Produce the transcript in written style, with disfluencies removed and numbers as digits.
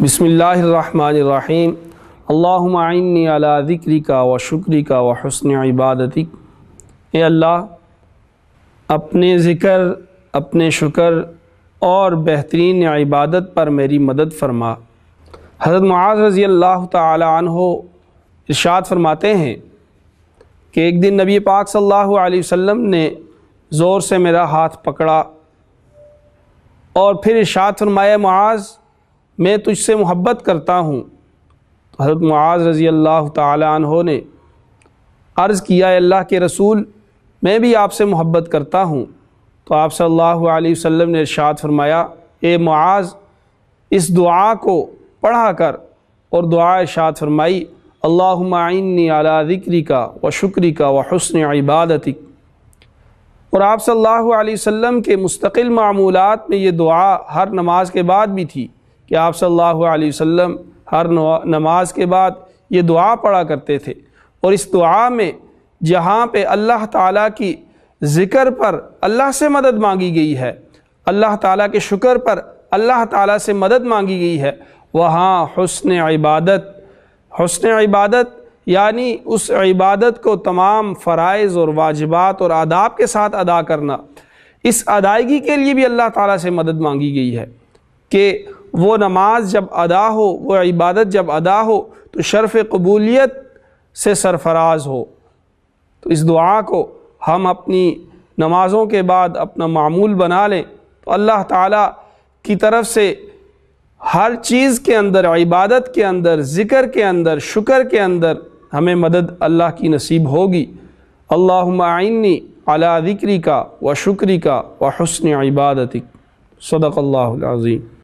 بسم اللہ الرحمن الرحیم اللہم اعنی علی ذکرک و شکرک و حسن عبادتک۔ اے اللہ اپنے ذکر، اپنے شکر اور بہترین عبادت پر میری مدد فرما۔ حضرت معاذ رضی اللہ تعالی عنہ ارشاد فرماتے ہیں کہ ایک دن نبی پاک صلی اللہ علیہ وسلم نے زور سے میرا ہاتھ پکڑا اور پھر ارشاد فرمایا، معاذ میں تجھ سے محبت کرتا ہوں۔ تو حضرت معاذ رضی اللہ تعالی عنہ نے عرض کیا، اے اللہ کے رسول میں بھی آپ سے محبت کرتا ہوں۔ تو آپ صلی اللہ علیہ وسلم نے ارشاد فرمایا، اے معاذ اس دعا کو پڑھا کر، اور دعا ارشاد فرمائی، اللہم اعنی علی ذکرک و شکرک و حسن عبادتک۔ اور آپ صلی اللہ علیہ وسلم کے مستقل معمولات میں یہ دعا ہر نماز کے بعد بھی تھی کہ آپ صلی اللہ علیہ وسلم ہر نماز کے بعد یہ دعا پڑھا کرتے تھے۔ اور اس دعا میں جہاں پہ اللہ تعالیٰ کی ذکر پر اللہ سے مدد مانگی گئی ہے، اللہ تعالیٰ کے شکر پر اللہ تعالیٰ سے مدد مانگی گئی ہے، وہاں حسن عبادت یعنی اس عبادت کو تمام فرائض اور واجبات اور آداب کے ساتھ ادا کرنا، اس ادائیگی کے لیے بھی اللہ تعالیٰ سے مدد مانگی گئی ہے کہ وہ نماز جب ادا ہو، وہ عبادت جب ادا ہو تو شرف قبولیت سے سرفراز ہو۔ تو اس دعا کو ہم اپنی نمازوں کے بعد اپنا معمول بنا لیں تو اللہ تعالیٰ کی طرف سے ہر چیز کے اندر، عبادت کے اندر، ذکر کے اندر، شکر کے اندر ہمیں مدد اللہ کی نصیب ہوگی۔ اللہم اعنی علی ذکرک و شکرک و حسن عبادتک۔ صدق اللہ العظیم۔